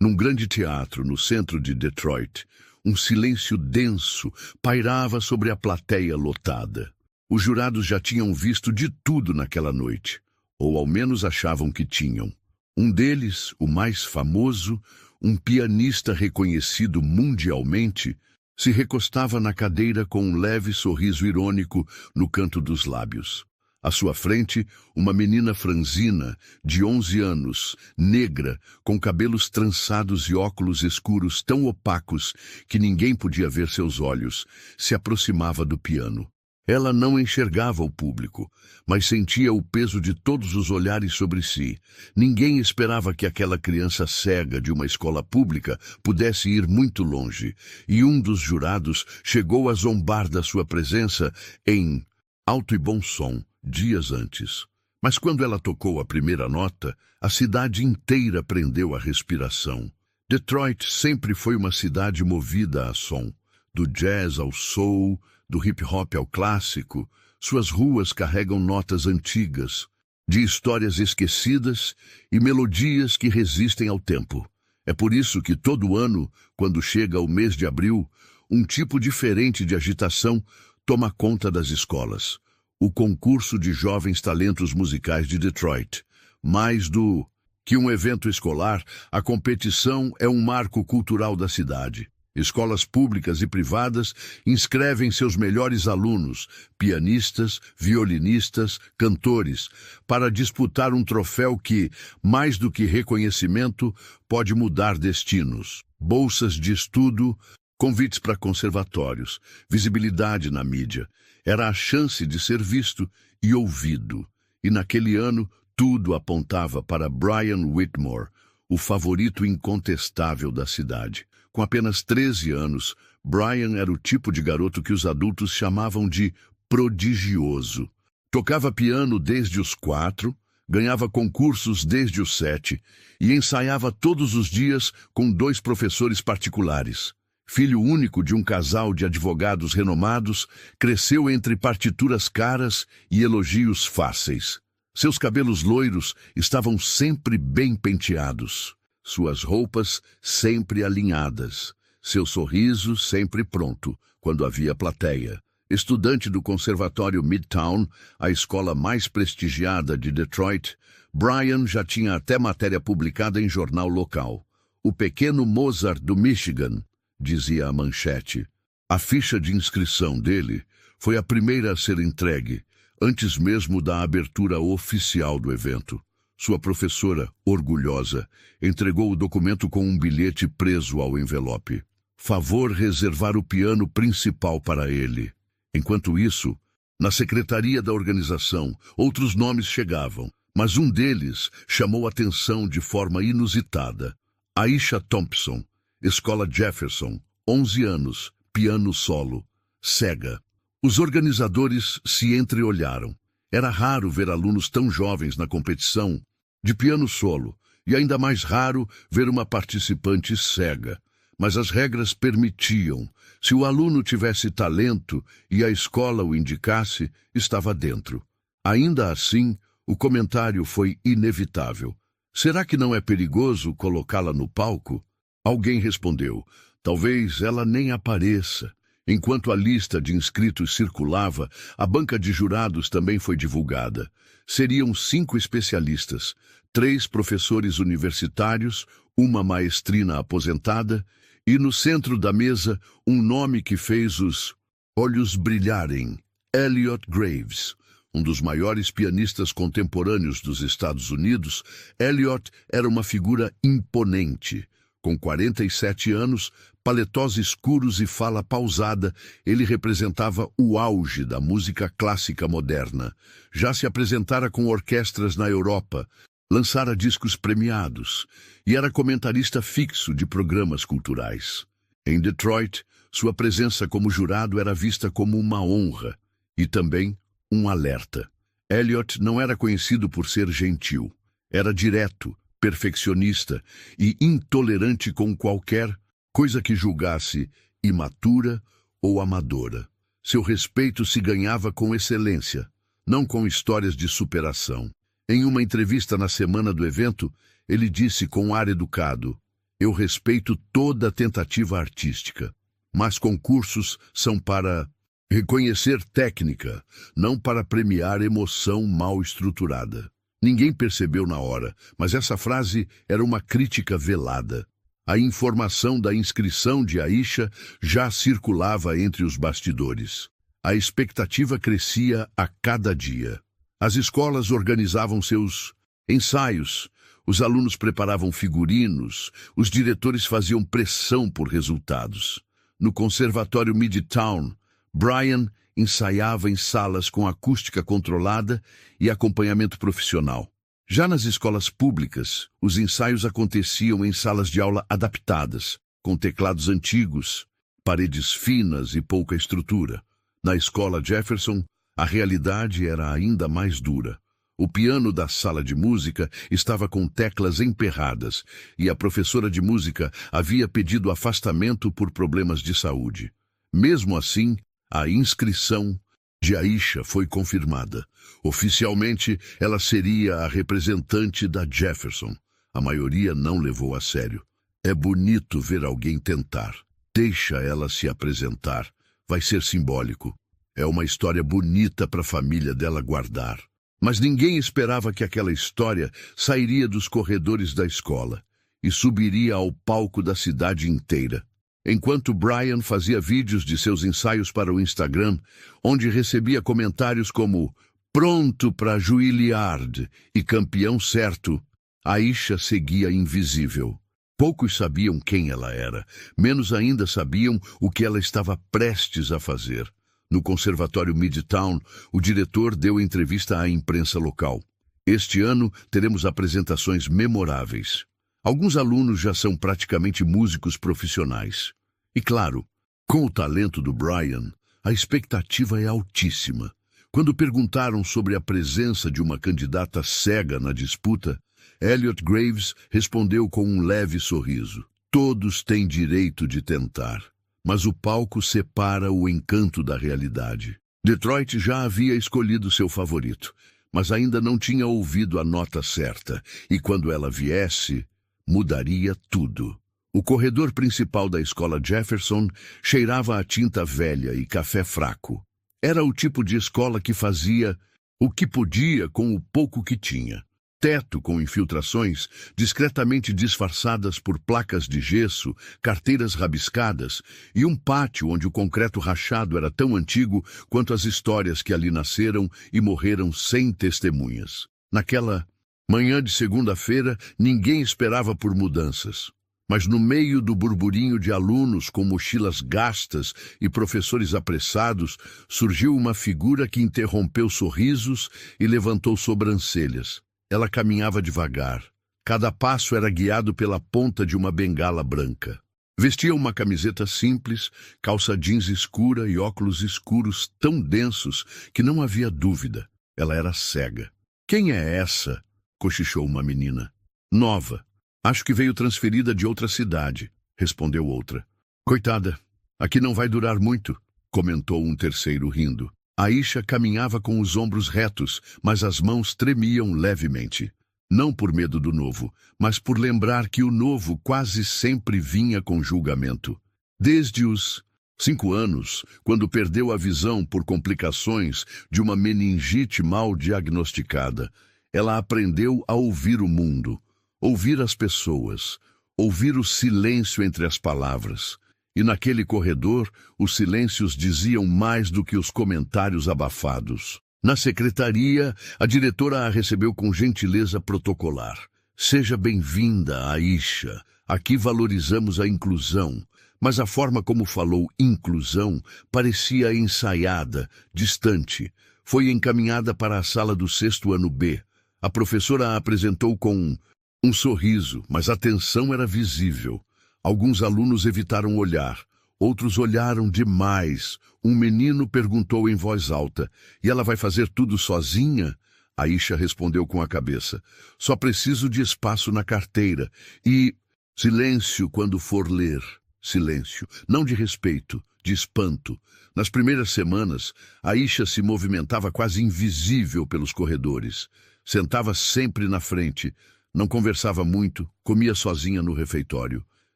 Num grande teatro no centro de Detroit, um silêncio denso pairava sobre a plateia lotada. Os jurados já tinham visto de tudo naquela noite, ou ao menos achavam que tinham. Um deles, o mais famoso, um pianista reconhecido mundialmente, se recostava na cadeira com um leve sorriso irônico no canto dos lábios. À sua frente, uma menina franzina, de 11 anos, negra, com cabelos trançados e óculos escuros tão opacos que ninguém podia ver seus olhos, se aproximava do piano. Ela não enxergava o público, mas sentia o peso de todos os olhares sobre si. Ninguém esperava que aquela criança cega de uma escola pública pudesse ir muito longe, e um dos jurados chegou a zombar da sua presença em alto e bom som, dias antes. Mas quando ela tocou a primeira nota, a cidade inteira prendeu a respiração. Detroit sempre foi uma cidade movida a som, do jazz ao soul, do hip-hop ao clássico. Suas ruas carregam notas antigas, de histórias esquecidas e melodias que resistem ao tempo. É por isso que todo ano, quando chega o mês de abril, um tipo diferente de agitação toma conta das escolas. O concurso de jovens talentos musicais de Detroit. Mais do que um evento escolar, a competição é um marco cultural da cidade. Escolas públicas e privadas inscrevem seus melhores alunos, pianistas, violinistas, cantores, para disputar um troféu que, mais do que reconhecimento, pode mudar destinos. Bolsas de estudo, convites para conservatórios, visibilidade na mídia. Era a chance de ser visto e ouvido. E naquele ano, tudo apontava para Brian Whitmore, o favorito incontestável da cidade. Com apenas 13 anos, Brian era o tipo de garoto que os adultos chamavam de prodigioso. Tocava piano desde os 4, ganhava concursos desde os 7 e ensaiava todos os dias com 2 professores particulares. Filho único de um casal de advogados renomados, cresceu entre partituras caras e elogios fáceis. Seus cabelos loiros estavam sempre bem penteados. Suas roupas sempre alinhadas, seu sorriso sempre pronto, quando havia plateia. Estudante do Conservatório Midtown, a escola mais prestigiada de Detroit, Brian já tinha até matéria publicada em jornal local. O pequeno Mozart do Michigan, dizia a manchete. A ficha de inscrição dele foi a primeira a ser entregue, antes mesmo da abertura oficial do evento. Sua professora, orgulhosa, entregou o documento com um bilhete preso ao envelope. Favor reservar o piano principal para ele. Enquanto isso, na secretaria da organização, outros nomes chegavam, mas um deles chamou atenção de forma inusitada. Aisha Thompson, Escola Jefferson, 11 anos, piano solo, cega. Os organizadores se entreolharam. Era raro ver alunos tão jovens na competição de piano solo, e ainda mais raro ver uma participante cega. Mas as regras permitiam. Se o aluno tivesse talento e a escola o indicasse, estava dentro. Ainda assim, o comentário foi inevitável. Será que não é perigoso colocá-la no palco? Alguém respondeu, talvez ela nem apareça. Enquanto a lista de inscritos circulava, a banca de jurados também foi divulgada. Seriam 5 especialistas, 3 professores universitários, uma maestrina aposentada, e no centro da mesa um nome que fez os olhos brilharem, Elliot Graves. Um dos maiores pianistas contemporâneos dos Estados Unidos, Elliot era uma figura imponente. Com 47 anos, paletós escuros e fala pausada, ele representava o auge da música clássica moderna. Já se apresentara com orquestras na Europa, lançara discos premiados e era comentarista fixo de programas culturais. Em Detroit, sua presença como jurado era vista como uma honra e também um alerta. Elliot não era conhecido por ser gentil. Era direto, perfeccionista e intolerante com qualquer coisa que julgasse imatura ou amadora. Seu respeito se ganhava com excelência, não com histórias de superação. Em uma entrevista na semana do evento, ele disse com ar educado, Eu respeito toda tentativa artística, mas concursos são para reconhecer técnica, não para premiar emoção mal estruturada. Ninguém percebeu na hora, mas essa frase era uma crítica velada. A informação da inscrição de Aisha já circulava entre os bastidores. A expectativa crescia a cada dia. As escolas organizavam seus ensaios, os alunos preparavam figurinos, os diretores faziam pressão por resultados. No Conservatório Midtown, Brian ensaiava em salas com acústica controlada e acompanhamento profissional. Já nas escolas públicas, os ensaios aconteciam em salas de aula adaptadas, com teclados antigos, paredes finas e pouca estrutura. Na escola Jefferson, a realidade era ainda mais dura. O piano da sala de música estava com teclas emperradas e a professora de música havia pedido afastamento por problemas de saúde. Mesmo assim, a inscrição de Aisha foi confirmada. Oficialmente, ela seria a representante da Jefferson. A maioria não levou a sério. É bonito ver alguém tentar. Deixa ela se apresentar. Vai ser simbólico. É uma história bonita para a família dela guardar. Mas ninguém esperava que aquela história sairia dos corredores da escola e subiria ao palco da cidade inteira. Enquanto Brian fazia vídeos de seus ensaios para o Instagram, onde recebia comentários como "pronto para Juilliard" e "campeão certo", Aisha seguia invisível. Poucos sabiam quem ela era, menos ainda sabiam o que ela estava prestes a fazer. No Conservatório Midtown, o diretor deu entrevista à imprensa local. Este ano teremos apresentações memoráveis. Alguns alunos já são praticamente músicos profissionais. E claro, com o talento do Brian, a expectativa é altíssima. Quando perguntaram sobre a presença de uma candidata cega na disputa, Elliot Graves respondeu com um leve sorriso. Todos têm direito de tentar, mas o palco separa o encanto da realidade. Detroit já havia escolhido seu favorito, mas ainda não tinha ouvido a nota certa, e quando ela viesse, mudaria tudo. O corredor principal da escola Jefferson cheirava a tinta velha e café fraco. Era o tipo de escola que fazia o que podia com o pouco que tinha. Teto com infiltrações discretamente disfarçadas por placas de gesso, carteiras rabiscadas e um pátio onde o concreto rachado era tão antigo quanto as histórias que ali nasceram e morreram sem testemunhas. Naquela manhã de segunda-feira, ninguém esperava por mudanças. Mas no meio do burburinho de alunos com mochilas gastas e professores apressados, surgiu uma figura que interrompeu sorrisos e levantou sobrancelhas. Ela caminhava devagar. Cada passo era guiado pela ponta de uma bengala branca. Vestia uma camiseta simples, calça jeans escura e óculos escuros tão densos que não havia dúvida. Ela era cega. "Quem é essa?" cochichou uma menina. "Nova. Acho que veio transferida de outra cidade", respondeu outra. "Coitada, aqui não vai durar muito", comentou um terceiro rindo. Aisha caminhava com os ombros retos, mas as mãos tremiam levemente. Não por medo do novo, mas por lembrar que o novo quase sempre vinha com julgamento. Desde os 5 anos, quando perdeu a visão por complicações de uma meningite mal diagnosticada, ela aprendeu a ouvir o mundo, ouvir as pessoas, ouvir o silêncio entre as palavras. E naquele corredor, os silêncios diziam mais do que os comentários abafados. Na secretaria, a diretora a recebeu com gentileza protocolar. "Seja bem-vinda, Aisha. Aqui valorizamos a inclusão." Mas a forma como falou inclusão parecia ensaiada, distante. Foi encaminhada para a sala do 6º ano B. A professora a apresentou com um sorriso, mas a tensão era visível. Alguns alunos evitaram olhar, outros olharam demais. Um menino perguntou em voz alta: "E ela vai fazer tudo sozinha?" Aisha respondeu com a cabeça: "Só preciso de espaço na carteira e silêncio quando for ler." Silêncio, não de respeito, de espanto. Nas primeiras semanas, Aisha se movimentava quase invisível pelos corredores. Sentava sempre na frente, Não conversava muito, comia sozinha no refeitório.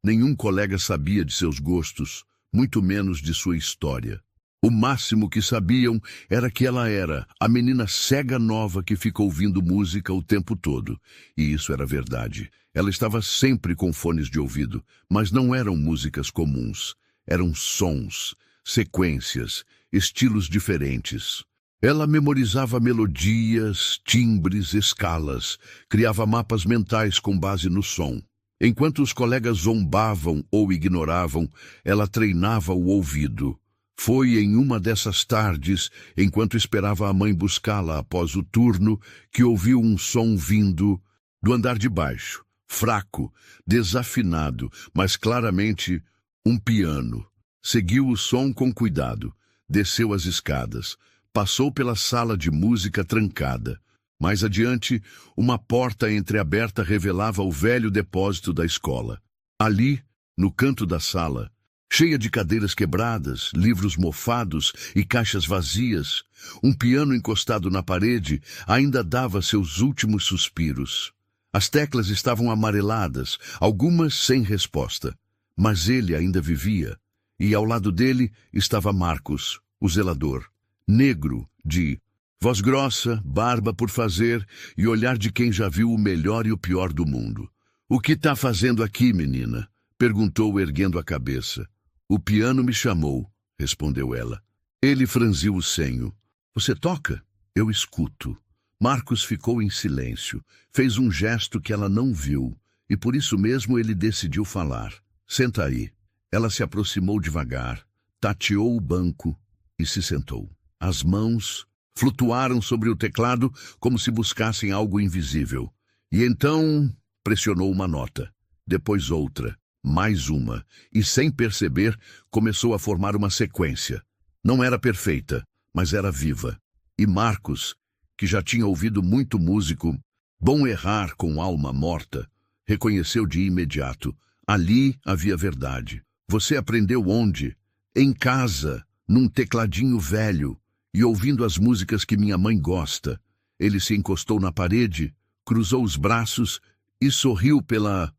Nenhum colega sabia de seus gostos, muito menos de sua história. O máximo que sabiam era que ela era a menina cega nova que fica ouvindo música o tempo todo. E isso era verdade. Ela estava sempre com fones de ouvido, mas não eram músicas comuns. Eram sons, sequências, estilos diferentes. Ela memorizava melodias, timbres, escalas, criava mapas mentais com base no som. Enquanto os colegas zombavam ou ignoravam, ela treinava o ouvido. Foi em uma dessas tardes, enquanto esperava a mãe buscá-la após o turno, que ouviu um som vindo do andar de baixo, fraco, desafinado, mas claramente um piano. Seguiu o som com cuidado, desceu as escadas, passou pela sala de música trancada. Mais adiante, uma porta entreaberta revelava o velho depósito da escola. Ali, no canto da sala, cheia de cadeiras quebradas, livros mofados e caixas vazias, um piano encostado na parede ainda dava seus últimos suspiros. As teclas estavam amareladas, algumas sem resposta, mas ele ainda vivia, e ao lado dele estava Marcos, o zelador, negro, de voz grossa, barba por fazer e olhar de quem já viu o melhor e o pior do mundo. "O que está fazendo aqui, menina?" perguntou, erguendo a cabeça. "O piano me chamou", respondeu ela. Ele franziu o senho. "Você toca?" "Eu escuto." Marcos ficou em silêncio. Fez um gesto que ela não viu, e por isso mesmo ele decidiu falar. "Senta aí." Ela se aproximou devagar, tateou o banco e se sentou. As mãos flutuaram sobre o teclado como se buscassem algo invisível. E então pressionou uma nota, depois outra, mais uma, e sem perceber, começou a formar uma sequência. Não era perfeita, mas era viva. E Marcos, que já tinha ouvido muito músico, bom errar com alma morta, reconheceu de imediato. Ali havia verdade. "Você aprendeu onde?" "Em casa, num tecladinho velho, e ouvindo as músicas que minha mãe gosta." Ele se encostou na parede, cruzou os braços e sorriu pela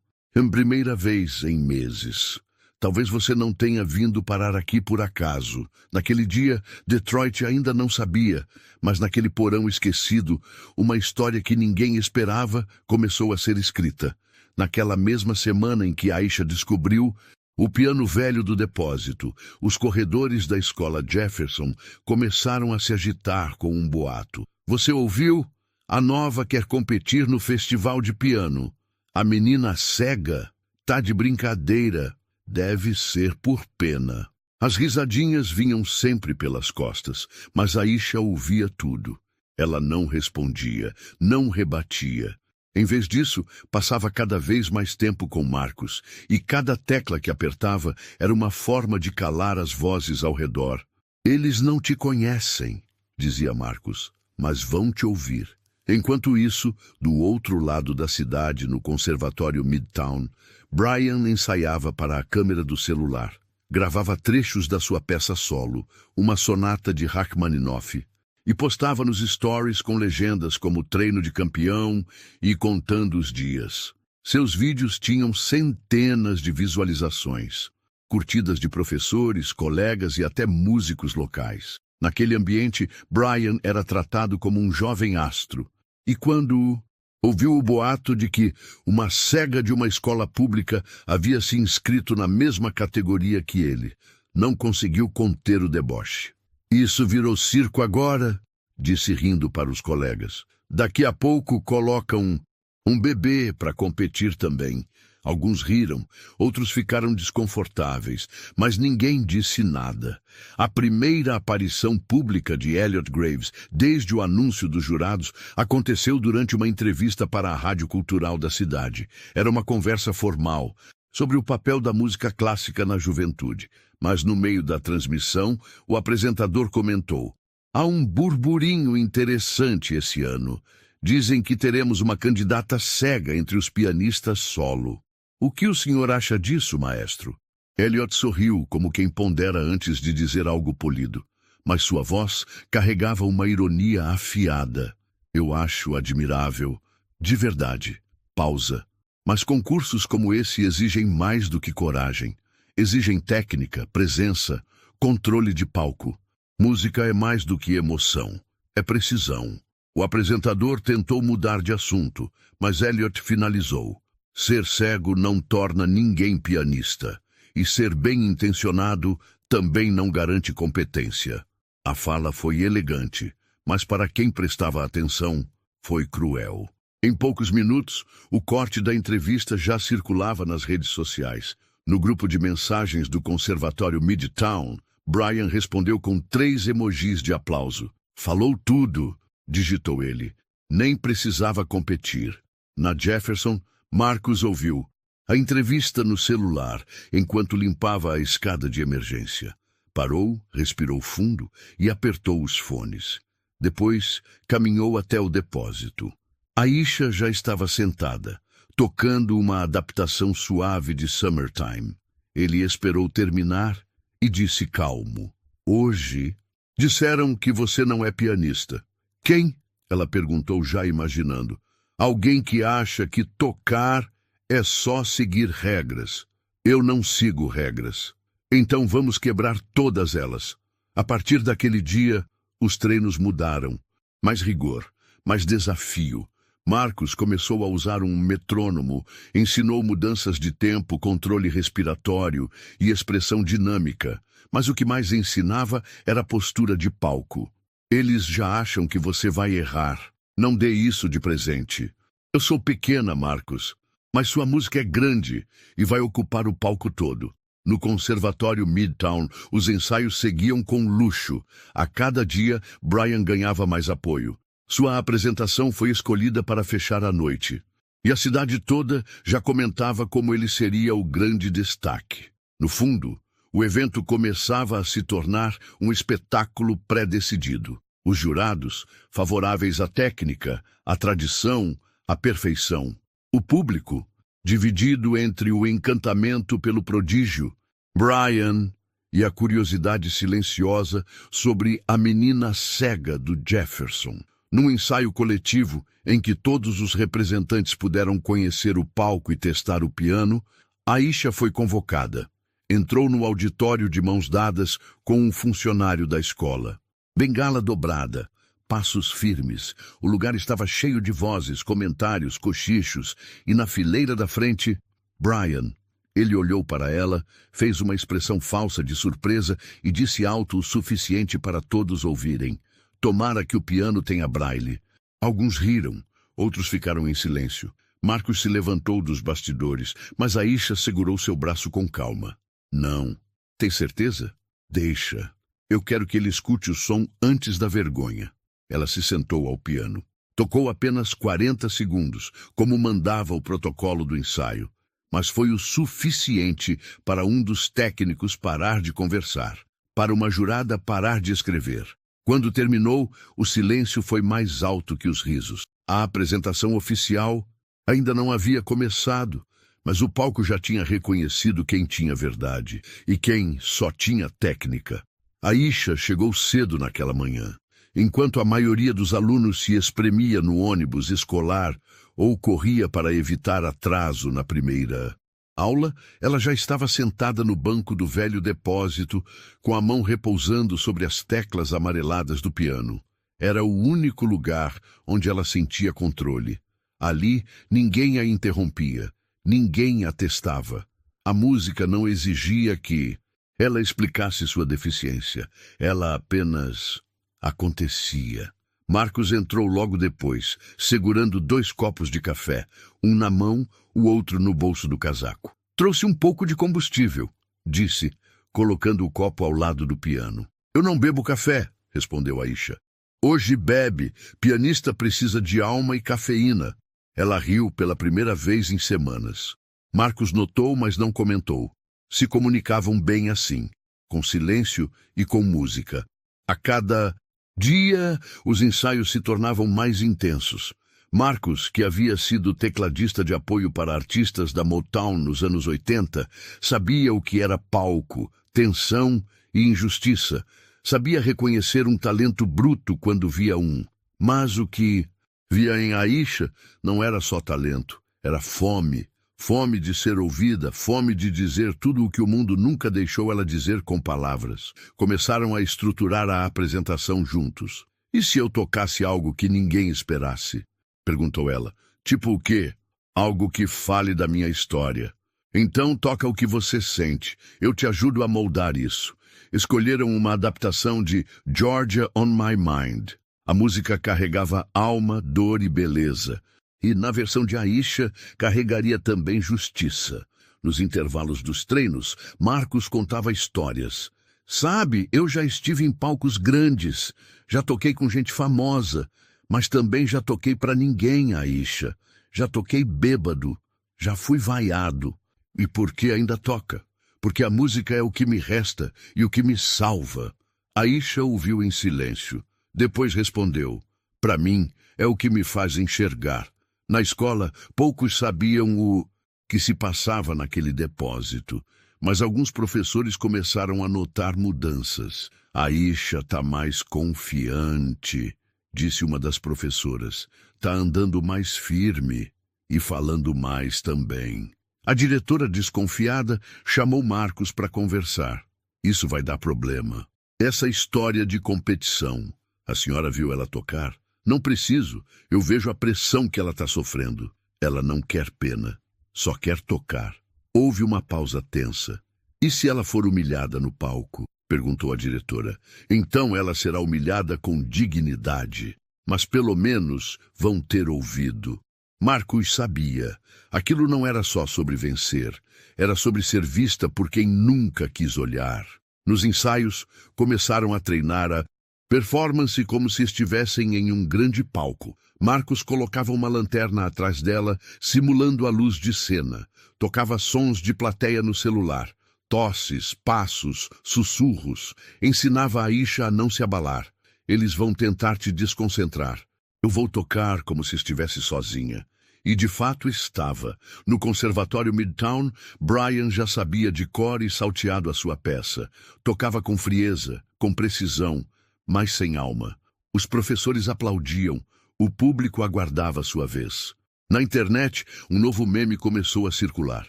primeira vez em meses. "Talvez você não tenha vindo parar aqui por acaso. Naquele dia, Detroit ainda não sabia, mas naquele porão esquecido, uma história que ninguém esperava começou a ser escrita. Naquela mesma semana em que Aisha descobriu o piano velho do depósito, os corredores da escola Jefferson começaram a se agitar com um boato. "Você ouviu? A nova quer competir no festival de piano. A menina cega tá de brincadeira. Deve ser por pena." As risadinhas vinham sempre pelas costas, mas Aisha ouvia tudo. Ela não respondia, não rebatia. Em vez disso, passava cada vez mais tempo com Marcos, e cada tecla que apertava era uma forma de calar as vozes ao redor. "Eles não te conhecem", dizia Marcos, "mas vão te ouvir." Enquanto isso, do outro lado da cidade, no conservatório Midtown, Brian ensaiava para a câmera do celular. Gravava trechos da sua peça solo, uma sonata de Rachmaninoff, e postava nos stories com legendas como "treino de campeão" e "contando os dias". Seus vídeos tinham centenas de visualizações, curtidas de professores, colegas e até músicos locais. Naquele ambiente, Brian era tratado como um jovem astro. E quando ouviu o boato de que uma cega de uma escola pública havia se inscrito na mesma categoria que ele, não conseguiu conter o deboche. "Isso virou circo agora", disse rindo para os colegas. "Daqui a pouco colocam um bebê para competir também." Alguns riram, outros ficaram desconfortáveis, mas ninguém disse nada. A primeira aparição pública de Elliot Graves, desde o anúncio dos jurados, aconteceu durante uma entrevista para a Rádio Cultural da cidade. Era uma conversa formal sobre o papel da música clássica na juventude. Mas no meio da transmissão, o apresentador comentou: "Há um burburinho interessante esse ano. Dizem que teremos uma candidata cega entre os pianistas solo. O que o senhor acha disso, maestro?" Elliot sorriu, como quem pondera antes de dizer algo polido, mas sua voz carregava uma ironia afiada. "Eu acho admirável. De verdade. pausa. Mas concursos como esse exigem mais do que coragem. Exigem técnica, presença, controle de palco. Música é mais do que emoção. É precisão. O apresentador tentou mudar de assunto, mas Elliot finalizou. Ser cego não torna ninguém pianista. E ser bem-intencionado também não garante competência. A fala foi elegante, mas para quem prestava atenção, foi cruel. Em poucos minutos, o corte da entrevista já circulava nas redes sociais. No grupo de mensagens do Conservatório Midtown, Brian respondeu com 3 emojis de aplauso. Falou tudo, digitou ele. Nem precisava competir. Na Jefferson, Marcus ouviu a entrevista no celular enquanto limpava a escada de emergência. Parou, respirou fundo e apertou os fones. Depois, caminhou até o depósito. Aisha já estava sentada, tocando uma adaptação suave de Summertime. Ele esperou terminar e disse calmo. Hoje, disseram que você não é pianista. Quem? Ela perguntou já imaginando. Alguém que acha que tocar é só seguir regras. Eu não sigo regras. Então vamos quebrar todas elas. A partir daquele dia, os treinos mudaram. Mais rigor, mais desafio. Marcus começou a usar um metrônomo, ensinou mudanças de tempo, controle respiratório e expressão dinâmica. Mas o que mais ensinava era a postura de palco. Eles já acham que você vai errar. Não dê isso de presente. Eu sou pequena, Marcus, mas sua música é grande e vai ocupar o palco todo. No Conservatório Midtown, os ensaios seguiam com luxo. A cada dia, Brian ganhava mais apoio. Sua apresentação foi escolhida para fechar a noite. E a cidade toda já comentava como ele seria o grande destaque. No fundo, o evento começava a se tornar um espetáculo pré-decidido. Os jurados, favoráveis à técnica, à tradição, à perfeição. O público, dividido entre o encantamento pelo prodígio, Brian, e a curiosidade silenciosa sobre a menina cega do Jefferson. Num ensaio coletivo, em que todos os representantes puderam conhecer o palco e testar o piano, Aisha foi convocada. Entrou no auditório de mãos dadas com um funcionário da escola. Bengala dobrada, passos firmes, o lugar estava cheio de vozes, comentários, cochichos, e na fileira da frente, Brian. Ele olhou para ela, fez uma expressão falsa de surpresa e disse alto o suficiente para todos ouvirem. Tomara que o piano tenha braille. Alguns riram, outros ficaram em silêncio. Marcus se levantou dos bastidores, mas Aisha segurou seu braço com calma. Não. Tem certeza? Deixa. Eu quero que ele escute o som antes da vergonha. Ela se sentou ao piano. Tocou apenas 40 segundos, como mandava o protocolo do ensaio. Mas foi o suficiente para um dos técnicos parar de conversar, para uma jurada parar de escrever. Quando terminou, o silêncio foi mais alto que os risos. A apresentação oficial ainda não havia começado, mas o palco já tinha reconhecido quem tinha verdade e quem só tinha técnica. Aisha chegou cedo naquela manhã. Enquanto a maioria dos alunos se espremia no ônibus escolar ou corria para evitar atraso na primeira aula, ela já estava sentada no banco do velho depósito, com a mão repousando sobre as teclas amareladas do piano. Era o único lugar onde ela sentia controle. Ali, ninguém a interrompia, ninguém a testava. A música não exigia que ela explicasse sua deficiência. Ela apenas acontecia. Marcus entrou logo depois, segurando 2 copos de café, um na mão, o outro no bolso do casaco. Trouxe um pouco de combustível, disse, colocando o copo ao lado do piano. Eu não bebo café, respondeu Aisha. Hoje bebe, pianista precisa de alma e cafeína. Ela riu pela primeira vez em semanas. Marcus notou, mas não comentou. Se comunicavam bem assim, com silêncio e com música. A cada dia, os ensaios se tornavam mais intensos. Marcus, que havia sido tecladista de apoio para artistas da Motown nos anos 80, sabia o que era palco, tensão e injustiça. Sabia reconhecer um talento bruto quando via um. Mas o que via em Aisha não era só talento, Era fome. Fome de ser ouvida, fome de dizer tudo o que o mundo nunca deixou ela dizer com palavras. Começaram a estruturar a apresentação juntos. E se eu tocasse algo que ninguém esperasse? Perguntou ela. Tipo o quê? Algo que fale da minha história. Então toca o que você sente. Eu te ajudo a moldar isso. Escolheram uma adaptação de Georgia on My Mind. A música carregava alma, dor e beleza. E, na versão de Aisha, carregaria também justiça. Nos intervalos dos treinos, Marcos contava histórias. Sabe, eu já estive em palcos grandes, já toquei com gente famosa, mas também já toquei pra ninguém, Aisha. Já toquei bêbado, já fui vaiado. E por que ainda toca? Porque a música é o que me resta e o que me salva. Aisha ouviu em silêncio. Depois respondeu, pra mim, é o que me faz enxergar. Na escola, poucos sabiam o que se passava naquele depósito, mas alguns professores começaram a notar mudanças. Aisha tá mais confiante, disse uma das professoras. Tá andando mais firme e falando mais também. A diretora, desconfiada, chamou Marcos para conversar. Isso vai dar problema. Essa história de competição. A senhora viu ela tocar? Não preciso, eu vejo a pressão que ela está sofrendo. Ela não quer pena, só quer tocar. Houve uma pausa tensa. E se ela for humilhada no palco? Perguntou a diretora. Então ela será humilhada com dignidade. Mas pelo menos vão ter ouvido. Marcos sabia. Aquilo não era só sobre vencer. Era sobre ser vista por quem nunca quis olhar. Nos ensaios, começaram a treinar a performance como se estivessem em um grande palco. Marcos colocava uma lanterna atrás dela, simulando a luz de cena. Tocava sons de plateia no celular. Tosses, passos, sussurros. Ensinava a Aisha a não se abalar. Eles vão tentar te desconcentrar. Eu vou tocar como se estivesse sozinha. E de fato estava. No Conservatório Midtown, Brian já sabia de cor e salteado a sua peça. Tocava com frieza, com precisão, mas sem alma. Os professores aplaudiam, o público aguardava sua vez. Na internet, um novo meme começou a circular.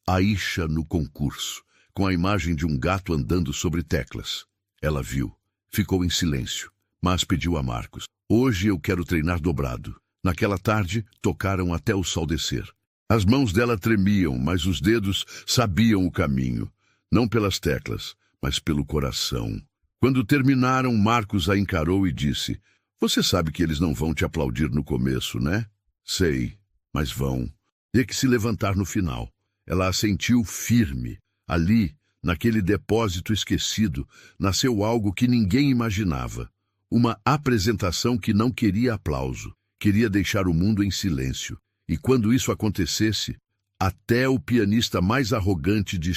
Aisha no concurso, com a imagem de um gato andando sobre teclas. Ela viu, ficou em silêncio, mas pediu a Marcos. Hoje eu quero treinar dobrado. Naquela tarde, tocaram até o sol descer. As mãos dela tremiam, mas os dedos sabiam o caminho. Não pelas teclas, mas pelo coração. Quando terminaram, Marcos a encarou e disse, você sabe que eles não vão te aplaudir no começo, né? Sei, mas vão. Tem que se levantar no final. Ela assentiu firme. Ali, naquele depósito esquecido, nasceu algo que ninguém imaginava. Uma apresentação que não queria aplauso. Queria deixar o mundo em silêncio. E quando isso acontecesse, até o pianista mais arrogante de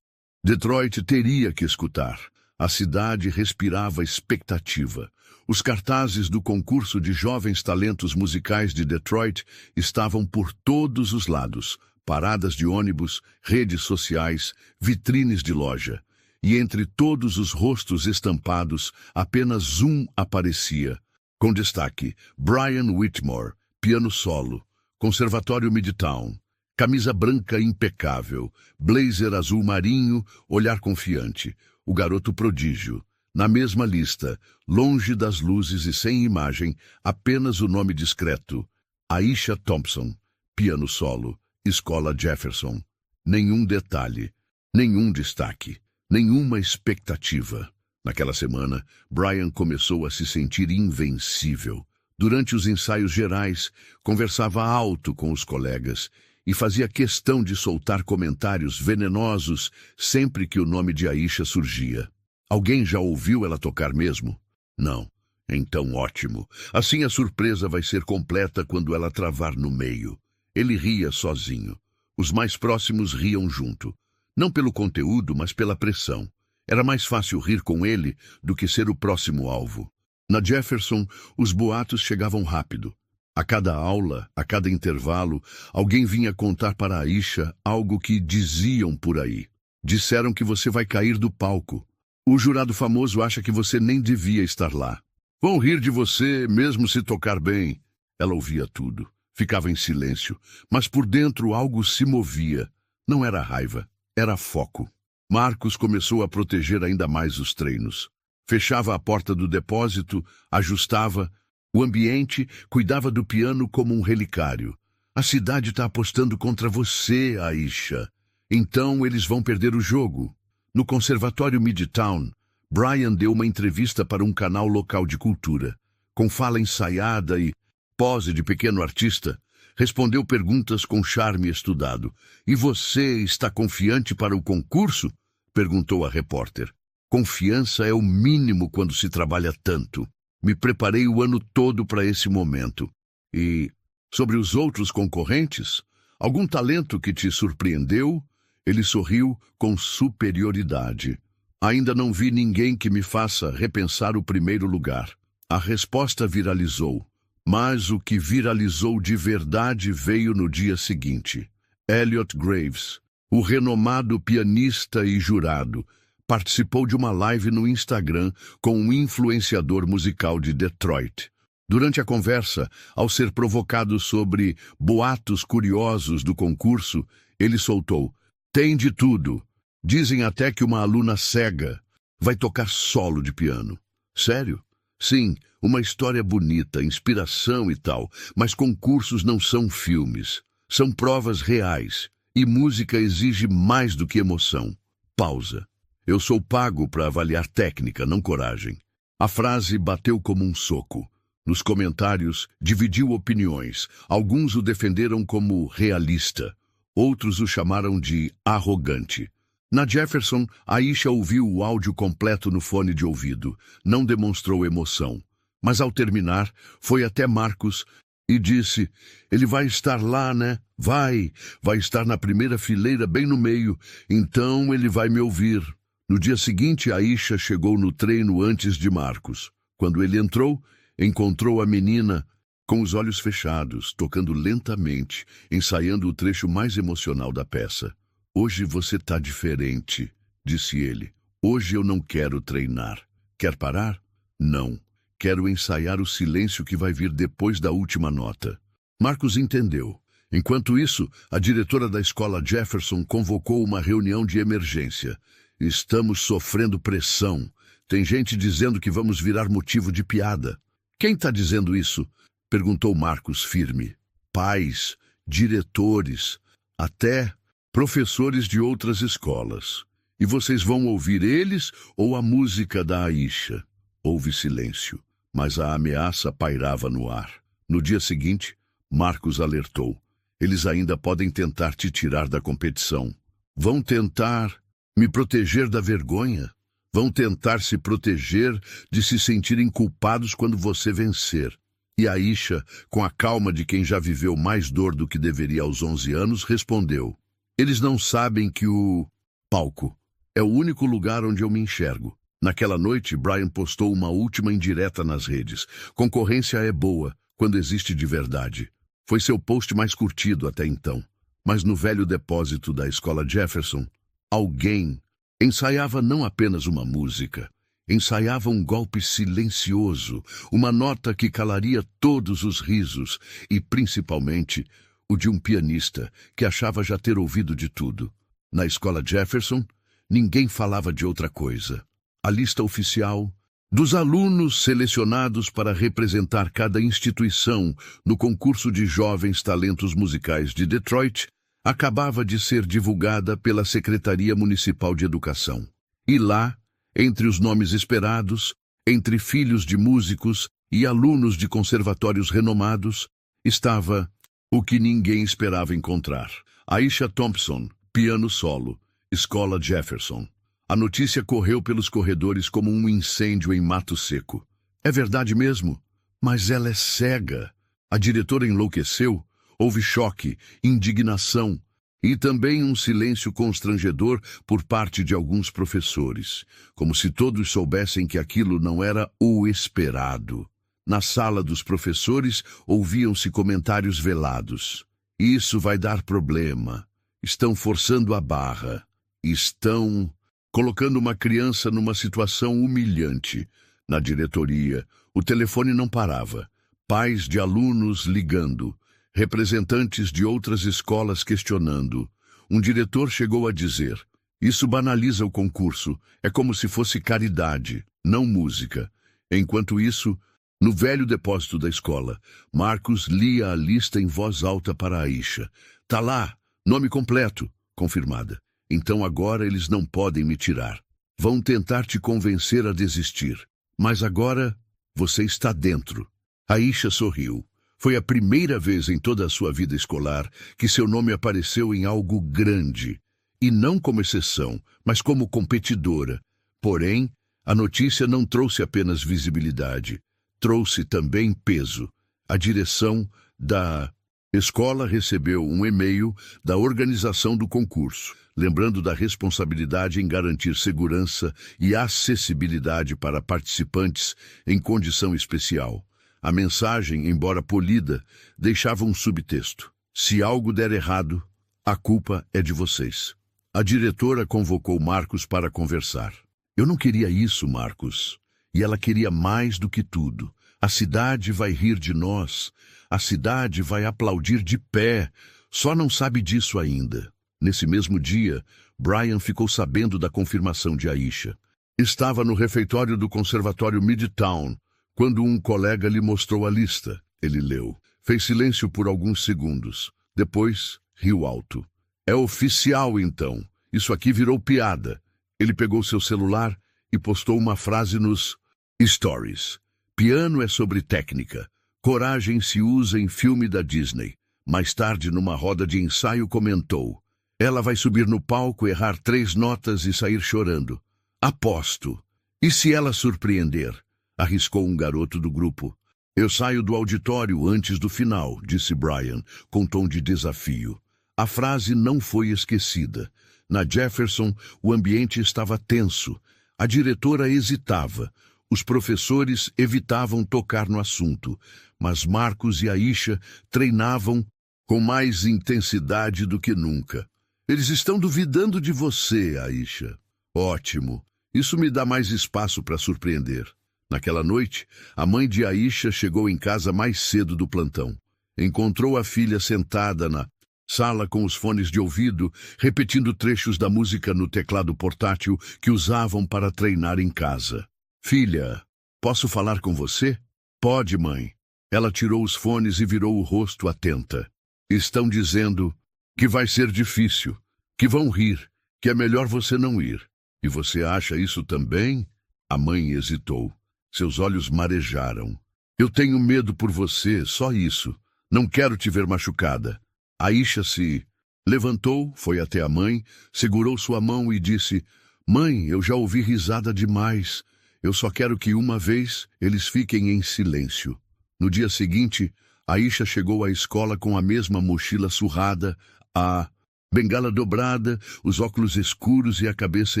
Detroit teria que escutar. A cidade respirava expectativa. Os cartazes do concurso de jovens talentos musicais de Detroit estavam por todos os lados. Paradas de ônibus, redes sociais, vitrines de loja. E entre todos os rostos estampados, apenas um aparecia. Com destaque, Brian Whitmore, piano solo, Conservatório Midtown, camisa branca impecável, blazer azul marinho, olhar confiante, o garoto prodígio. Na mesma lista, longe das luzes e sem imagem, apenas o nome discreto, Aisha Thompson, piano solo, Escola Jefferson. Nenhum detalhe, nenhum destaque, nenhuma expectativa. Naquela semana, Brian começou a se sentir invencível. Durante os ensaios gerais, conversava alto com os colegas e fazia questão de soltar comentários venenosos sempre que o nome de Aisha surgia. Alguém já ouviu ela tocar mesmo? Não. Então ótimo. Assim a surpresa vai ser completa quando ela travar no meio. Ele ria sozinho. Os mais próximos riam junto. Não pelo conteúdo, mas pela pressão. Era mais fácil rir com ele do que ser o próximo alvo. Na Jefferson, os boatos chegavam rápido. A cada aula, a cada intervalo, alguém vinha contar para Aisha algo que diziam por aí. Disseram que você vai cair do palco. O jurado famoso acha que você nem devia estar lá. Vão rir de você, mesmo se tocar bem. Ela ouvia tudo. Ficava em silêncio, mas por dentro algo se movia. Não era raiva, era foco. Marcos começou a proteger ainda mais os treinos. Fechava a porta do depósito, ajustava o ambiente, cuidava do piano como um relicário. A cidade está apostando contra você, Aisha. Então eles vão perder o jogo. No Conservatório Midtown, Brian deu uma entrevista para um canal local de cultura. Com fala ensaiada e pose de pequeno artista, respondeu perguntas com charme estudado. "E você está confiante para o concurso?" perguntou a repórter. "Confiança é o mínimo quando se trabalha tanto. Me preparei o ano todo para esse momento." "E sobre os outros concorrentes? Algum talento que te surpreendeu?" Ele sorriu com superioridade. "Ainda não vi ninguém que me faça repensar o primeiro lugar." A resposta viralizou, mas o que viralizou de verdade veio no dia seguinte. Elliot Graves, o renomado pianista e jurado, participou de uma live no Instagram com um influenciador musical de Detroit. Durante a conversa, ao ser provocado sobre boatos curiosos do concurso, ele soltou: "Tem de tudo. Dizem até que uma aluna cega vai tocar solo de piano." "Sério?" "Sim, uma história bonita, inspiração e tal, mas concursos não são filmes. São provas reais, e música exige mais do que emoção." Pausa. "Eu sou pago para avaliar técnica, não coragem." A frase bateu como um soco. Nos comentários, dividiu opiniões. Alguns o defenderam como realista, outros o chamaram de arrogante. Na Jefferson, Aisha ouviu o áudio completo no fone de ouvido. Não demonstrou emoção. Mas ao terminar, foi até Marcos e disse: "Ele vai estar lá, né? Vai estar na primeira fileira, bem no meio. Então ele vai me ouvir." No dia seguinte, Aisha chegou no treino antes de Marcos. Quando ele entrou, encontrou a menina com os olhos fechados, tocando lentamente, ensaiando o trecho mais emocional da peça. "Hoje você está diferente", disse ele. "Hoje eu não quero treinar." "Quer parar?" "Não. Quero ensaiar o silêncio que vai vir depois da última nota." Marcos entendeu. Enquanto isso, a diretora da escola Jefferson convocou uma reunião de emergência. "Estamos sofrendo pressão. Tem gente dizendo que vamos virar motivo de piada." "Quem está dizendo isso?" perguntou Marcos firme. "Pais, diretores, até professores de outras escolas. E vocês vão ouvir eles ou a música da Aisha?" Houve silêncio, mas a ameaça pairava no ar. No dia seguinte, Marcos alertou: "Eles ainda podem tentar te tirar da competição. Vão tentar me proteger da vergonha. Vão tentar se proteger de se sentirem culpados quando você vencer." E Aisha, com a calma de quem já viveu mais dor do que deveria aos 11 anos, respondeu: "Eles não sabem que o palco é o único lugar onde eu me enxergo." Naquela noite, Brian postou uma última indireta nas redes. "Concorrência é boa quando existe de verdade." Foi seu post mais curtido até então. Mas no velho depósito da escola Jefferson, alguém ensaiava não apenas uma música, ensaiava um golpe silencioso, uma nota que calaria todos os risos e, principalmente, o de um pianista que achava já ter ouvido de tudo. Na escola Jefferson, ninguém falava de outra coisa. A lista oficial dos alunos selecionados para representar cada instituição no concurso de jovens talentos musicais de Detroit acabava de ser divulgada pela Secretaria Municipal de Educação. E lá, entre os nomes esperados, entre filhos de músicos e alunos de conservatórios renomados, estava o que ninguém esperava encontrar: Aisha Thompson, piano solo, Escola Jefferson. A notícia correu pelos corredores como um incêndio em mato seco. "É verdade mesmo? Mas ela é cega." A diretora enlouqueceu. Houve choque, indignação e também um silêncio constrangedor por parte de alguns professores, como se todos soubessem que aquilo não era o esperado. Na sala dos professores ouviam-se comentários velados: "Isso vai dar problema. Estão forçando a barra. Estão colocando uma criança numa situação humilhante." Na diretoria, o telefone não parava. Pais de alunos ligando. representantes de outras escolas questionando. Um diretor chegou a dizer: "Isso banaliza o concurso, é como se fosse caridade, não música." Enquanto isso, no velho depósito da escola, Marcos lia a lista em voz alta para Aisha. "Tá lá, nome completo", confirmada. "Então agora eles não podem me tirar. Vão tentar te convencer a desistir. Mas agora você está dentro." Aisha sorriu. Foi a primeira vez em toda a sua vida escolar que seu nome apareceu em algo grande. E não como exceção, mas como competidora. Porém, a notícia não trouxe apenas visibilidade. Trouxe também peso. A direção da escola recebeu um e-mail da organização do concurso, lembrando da responsabilidade em garantir segurança e acessibilidade para participantes em condição especial. A mensagem, embora polida, deixava um subtexto: "Se algo der errado, a culpa é de vocês." A diretora convocou Marcos para conversar. "Eu não queria isso, Marcos. E ela queria mais do que tudo. A cidade vai rir de nós. A cidade vai aplaudir de pé. Só não sabe disso ainda." Nesse mesmo dia, Brian ficou sabendo da confirmação de Aisha. Estava no refeitório do Conservatório Midtown, quando um colega lhe mostrou a lista. Ele leu. Fez silêncio por alguns segundos. Depois, riu alto. "É oficial, então. Isso aqui virou piada." Ele pegou seu celular e postou uma frase nos Stories. "Piano é sobre técnica. Coragem se usa em filme da Disney." Mais tarde, numa roda de ensaio, comentou: "Ela vai subir no palco, errar 3 notas e sair chorando. Aposto. E se ela surpreender?" Arriscou um garoto do grupo. "Eu saio do auditório antes do final", disse Brian, com tom de desafio. A frase não foi esquecida. Na Jefferson, o ambiente estava tenso. A diretora hesitava. Os professores evitavam tocar no assunto. Mas Marcos e Aisha treinavam com mais intensidade do que nunca. "Eles estão duvidando de você, Aisha." "Ótimo. Isso me dá mais espaço para surpreender." Naquela noite, a mãe de Aisha chegou em casa mais cedo do plantão. Encontrou a filha sentada na sala com os fones de ouvido, repetindo trechos da música no teclado portátil que usavam para treinar em casa. "Filha, posso falar com você?" "Pode, mãe." Ela tirou os fones e virou o rosto atenta. "Estão dizendo que vai ser difícil, que vão rir, que é melhor você não ir. E você acha isso também?" A mãe hesitou. Seus olhos marejaram. "Eu tenho medo por você, só isso. Não quero te ver machucada." Aisha se levantou, foi até a mãe, segurou sua mão e disse: "Mãe, eu já ouvi risada demais. Eu só quero que uma vez eles fiquem em silêncio." No dia seguinte, Aisha chegou à escola com a mesma mochila surrada, a bengala dobrada, os óculos escuros e a cabeça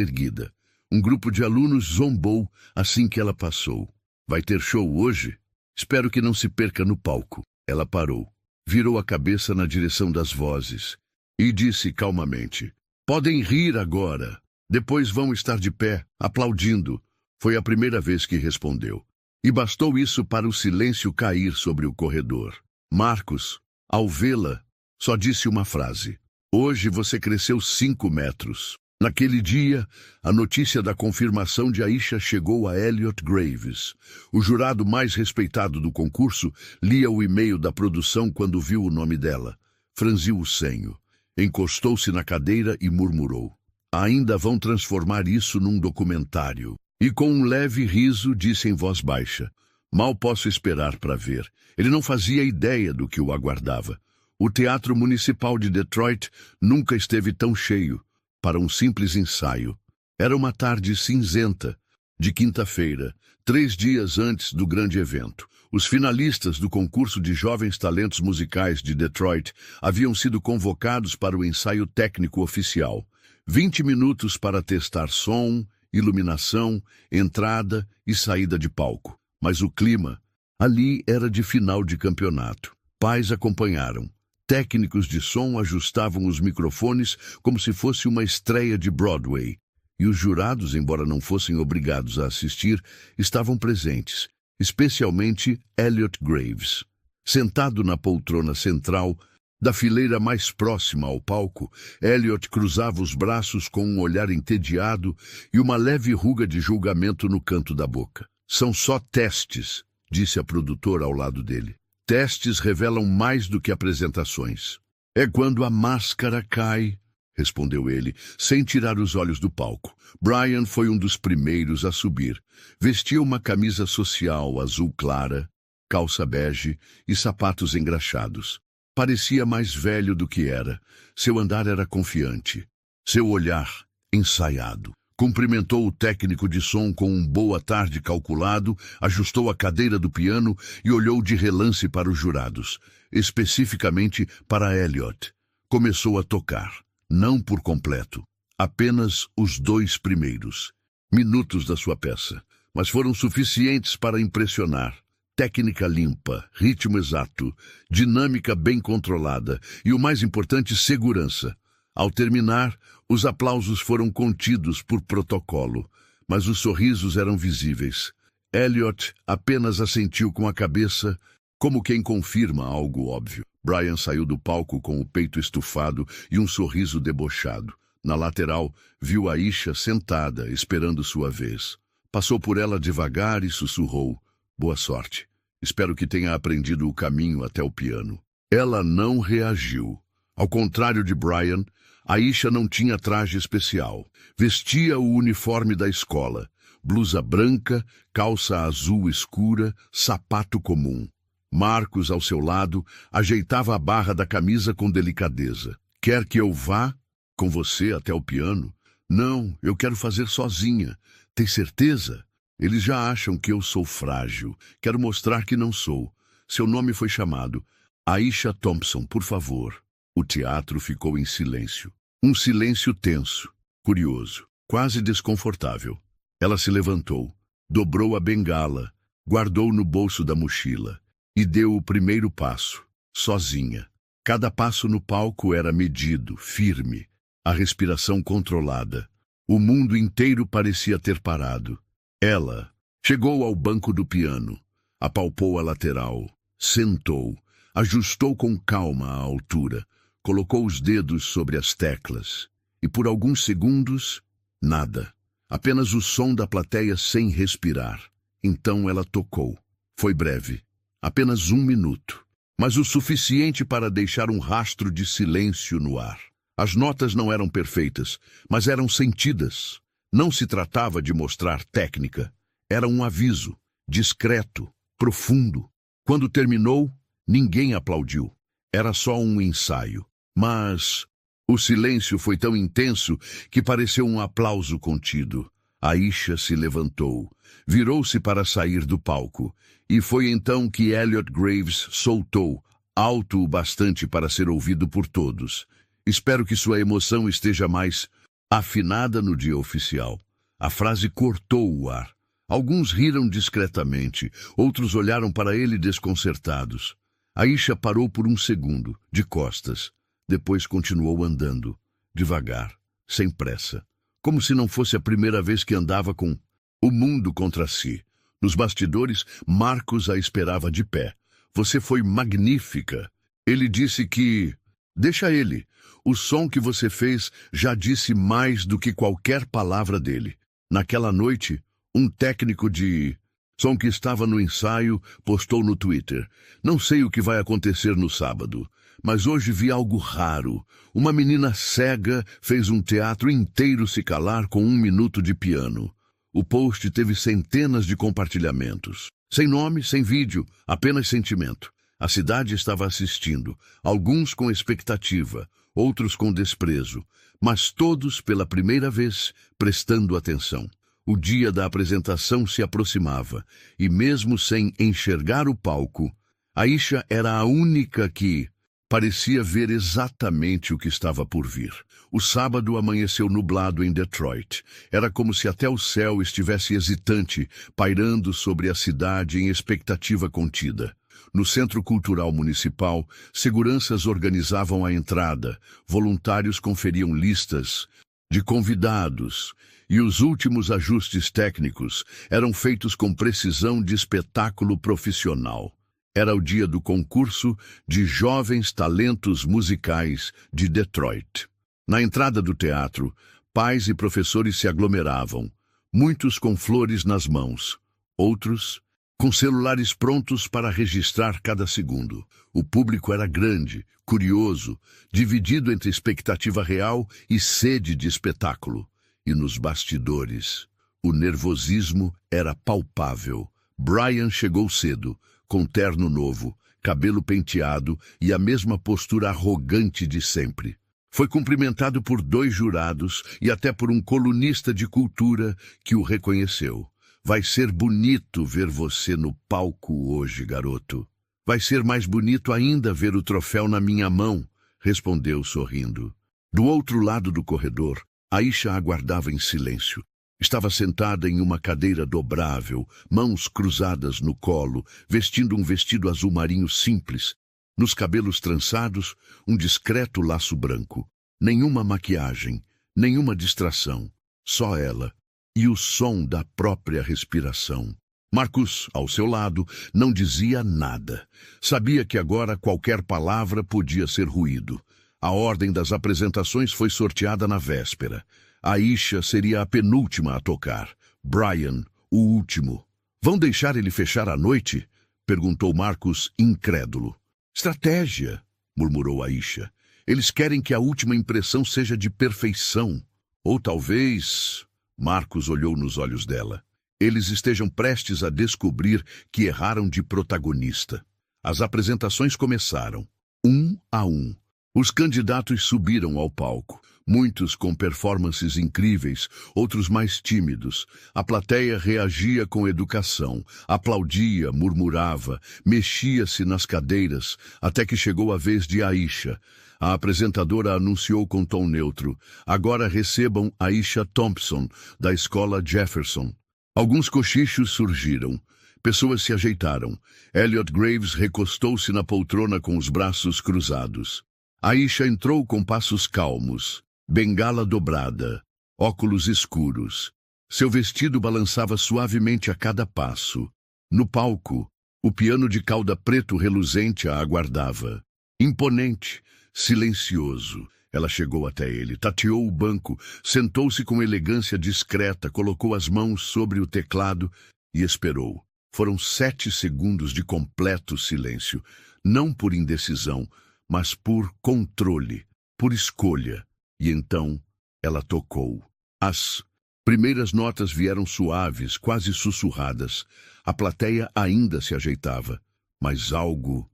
erguida. Um grupo de alunos zombou assim que ela passou. "Vai ter show hoje? Espero que não se perca no palco." Ela parou, virou a cabeça na direção das vozes e disse calmamente: "Podem rir agora. Depois vão estar de pé, aplaudindo." Foi a primeira vez que respondeu. E bastou isso para o silêncio cair sobre o corredor. Marcos, ao vê-la, só disse uma frase: "Hoje você cresceu 5 metros." Naquele dia, a notícia da confirmação de Aisha chegou a Elliot Graves. O jurado mais respeitado do concurso lia o e-mail da produção quando viu o nome dela. Franziu o senho, encostou-se na cadeira e murmurou: "Ainda vão transformar isso num documentário." E com um leve riso disse em voz baixa: "Mal posso esperar para ver." Ele não fazia ideia do que o aguardava. O Teatro Municipal de Detroit nunca esteve tão cheio para um simples ensaio. Era uma tarde cinzenta, de quinta-feira, 3 dias antes do grande evento. Os finalistas do concurso de jovens talentos musicais de Detroit haviam sido convocados para o ensaio técnico oficial. 20 minutos para testar som, iluminação, entrada e saída de palco. Mas o clima ali era de final de campeonato. Pais acompanharam. Técnicos de som ajustavam os microfones como se fosse uma estreia de Broadway. E os jurados, embora não fossem obrigados a assistir, estavam presentes, especialmente Elliot Graves. Sentado na poltrona central, da fileira mais próxima ao palco, Elliot cruzava os braços com um olhar entediado e uma leve ruga de julgamento no canto da boca. São só testes, disse a produtora ao lado dele. Testes revelam mais do que apresentações. É quando a máscara cai, respondeu ele, sem tirar os olhos do palco. Brian foi um dos primeiros a subir. Vestia uma camisa social azul clara, calça bege e sapatos engraxados. Parecia mais velho do que era. Seu andar era confiante. Seu olhar, ensaiado. Cumprimentou o técnico de som com um boa tarde calculado, ajustou a cadeira do piano e olhou de relance para os jurados, especificamente para Elliot. Começou a tocar, não por completo, apenas os 2 primeiros minutos da sua peça, mas foram suficientes para impressionar. Técnica limpa, ritmo exato, dinâmica bem controlada e, o mais importante, segurança. Ao terminar, os aplausos foram contidos por protocolo, mas os sorrisos eram visíveis. Elliot apenas assentiu com a cabeça, como quem confirma algo óbvio. Brian saiu do palco com o peito estufado e um sorriso debochado. Na lateral, viu Aisha sentada, esperando sua vez. Passou por ela devagar e sussurrou: "Boa sorte. Espero que tenha aprendido o caminho até o piano." Ela não reagiu. Ao contrário de Brian, Aisha não tinha traje especial. Vestia o uniforme da escola. Blusa branca, calça azul escura, sapato comum. Marcos, ao seu lado, ajeitava a barra da camisa com delicadeza. "Quer que eu vá com você até o piano?" "Não, eu quero fazer sozinha." "Tem certeza?" "Eles já acham que eu sou frágil. Quero mostrar que não sou." Seu nome foi chamado. "Aisha Thompson, por favor." O teatro ficou em silêncio. Um silêncio tenso, curioso, quase desconfortável. Ela se levantou, dobrou a bengala, guardou no bolso da mochila e deu o primeiro passo, sozinha. Cada passo no palco era medido, firme, a respiração controlada. O mundo inteiro parecia ter parado. Ela chegou ao banco do piano, apalpou a lateral, sentou, ajustou com calma a altura, colocou os dedos sobre as teclas e por alguns segundos, nada. Apenas o som da plateia sem respirar. Então ela tocou. Foi breve, apenas 1 minuto, mas o suficiente para deixar um rastro de silêncio no ar. As notas não eram perfeitas, mas eram sentidas. Não se tratava de mostrar técnica. Era um aviso, discreto, profundo. Quando terminou, ninguém aplaudiu. Era só um ensaio. Mas o silêncio foi tão intenso que pareceu um aplauso contido. Aisha se levantou, virou-se para sair do palco, e foi então que Elliot Graves soltou, alto o bastante para ser ouvido por todos: "Espero que sua emoção esteja mais afinada no dia oficial." A frase cortou o ar. Alguns riram discretamente, outros olharam para ele desconcertados. Aisha parou por um segundo, de costas. Depois continuou andando, devagar, sem pressa, como se não fosse a primeira vez que andava com o mundo contra si. Nos bastidores, Marcos a esperava de pé. "Você foi magnífica." Ele disse que... "Deixa ele. O som que você fez já disse mais do que qualquer palavra dele." Naquela noite, um técnico de som que estava no ensaio postou no Twitter: "Não sei o que vai acontecer no sábado, mas hoje vi algo raro. Uma menina cega fez um teatro inteiro se calar com 1 minuto de piano." O post teve centenas de compartilhamentos. Sem nome, sem vídeo, apenas sentimento. A cidade estava assistindo, alguns com expectativa, outros com desprezo, mas todos, pela primeira vez, prestando atenção. O dia da apresentação se aproximava, e mesmo sem enxergar o palco, Aisha era a única que parecia ver exatamente o que estava por vir. O sábado amanheceu nublado em Detroit. Era como se até o céu estivesse hesitante, pairando sobre a cidade em expectativa contida. No Centro Cultural Municipal, seguranças organizavam a entrada, voluntários conferiam listas de convidados, e os últimos ajustes técnicos eram feitos com precisão de espetáculo profissional. Era o dia do concurso de jovens talentos musicais de Detroit. Na entrada do teatro, pais e professores se aglomeravam, muitos com flores nas mãos, outros com celulares prontos para registrar cada segundo. O público era grande, curioso, dividido entre expectativa real e sede de espetáculo. E nos bastidores, o nervosismo era palpável. Brian chegou cedo, com terno novo, cabelo penteado e a mesma postura arrogante de sempre. Foi cumprimentado por 2 jurados e até por um colunista de cultura que o reconheceu. Vai ser bonito ver você no palco hoje, garoto. Vai ser mais bonito ainda ver o troféu na minha mão, respondeu sorrindo. Do outro lado do corredor, Aisha aguardava em silêncio. Estava sentada em uma cadeira dobrável, mãos cruzadas no colo, vestindo um vestido azul marinho simples. Nos cabelos trançados, um discreto laço branco. Nenhuma maquiagem, nenhuma distração. Só ela e o som da própria respiração. Marcus, ao seu lado, não dizia nada. Sabia que agora qualquer palavra podia ser ruído. A ordem das apresentações foi sorteada na véspera. Aisha seria a penúltima a tocar. Brian, o último. Vão deixar ele fechar a noite? Perguntou Marcus, incrédulo. Estratégia, murmurou Aisha. Eles querem que a última impressão seja de perfeição. Ou talvez... Marcus olhou nos olhos dela. Eles estejam prestes a descobrir que erraram de protagonista. As apresentações começaram, um a um. Os candidatos subiram ao palco, muitos com performances incríveis, outros mais tímidos. A plateia reagia com educação, aplaudia, murmurava, mexia-se nas cadeiras, até que chegou a vez de Aisha. A apresentadora anunciou com tom neutro: agora recebam Aisha Thompson, da escola Jefferson. Alguns cochichos surgiram. Pessoas se ajeitaram. Elliot Graves recostou-se na poltrona com os braços cruzados. Aisha entrou com passos calmos, bengala dobrada, óculos escuros. Seu vestido balançava suavemente a cada passo. No palco, o piano de cauda preto reluzente a aguardava. Imponente, silencioso. Ela chegou até ele, tateou o banco, sentou-se com elegância discreta, colocou as mãos sobre o teclado e esperou. Foram 7 segundos de completo silêncio, não por indecisão, mas por controle, por escolha. E então ela tocou. As primeiras notas vieram suaves, quase sussurradas. A plateia ainda se ajeitava, mas algo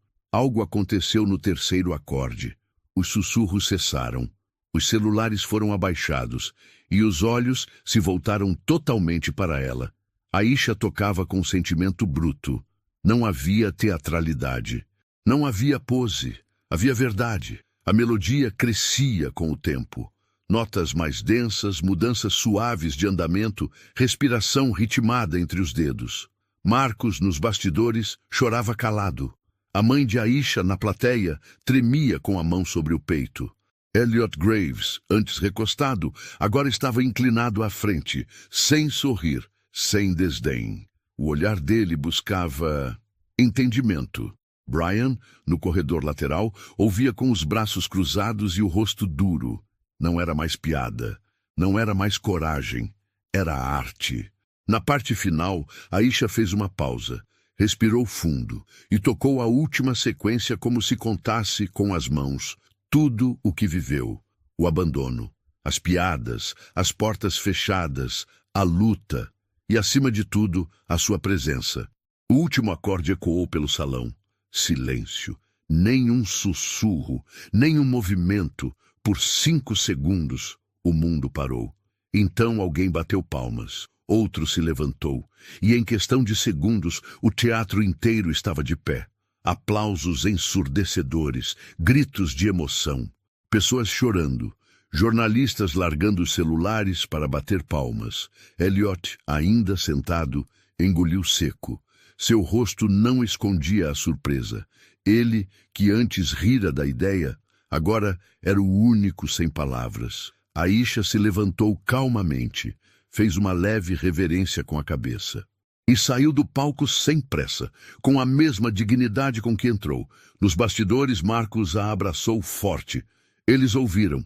aconteceu no terceiro acorde. Os sussurros cessaram, os celulares foram abaixados e os olhos se voltaram totalmente para ela. Aisha tocava com sentimento bruto. Não havia teatralidade, não havia pose, havia verdade. A melodia crescia com o tempo. Notas mais densas, mudanças suaves de andamento, respiração ritmada entre os dedos. Marcus, nos bastidores, chorava calado. A mãe de Aisha, na plateia, tremia com a mão sobre o peito. Elliot Graves, antes recostado, agora estava inclinado à frente, sem sorrir, sem desdém. O olhar dele buscava entendimento. Brian, no corredor lateral, ouvia com os braços cruzados e o rosto duro. Não era mais piada, não era mais coragem, era arte. Na parte final, Aisha fez uma pausa. Respirou fundo e tocou a última sequência como se contasse com as mãos tudo o que viveu. O abandono, as piadas, as portas fechadas, a luta e, acima de tudo, a sua presença. O último acorde ecoou pelo salão. Silêncio. Nem um sussurro, nem um movimento. Por 5 segundos, o mundo parou. Então alguém bateu palmas. Outro se levantou, e em questão de segundos o teatro inteiro estava de pé. Aplausos ensurdecedores, gritos de emoção, pessoas chorando, jornalistas largando os celulares para bater palmas. Elliot, ainda sentado, engoliu seco. Seu rosto não escondia a surpresa. Ele, que antes rira da ideia, agora era o único sem palavras. Aisha se levantou calmamente. Fez uma leve reverência com a cabeça. e saiu do palco sem pressa, com a mesma dignidade com que entrou. Nos bastidores, Marcus a abraçou forte. Eles ouviram,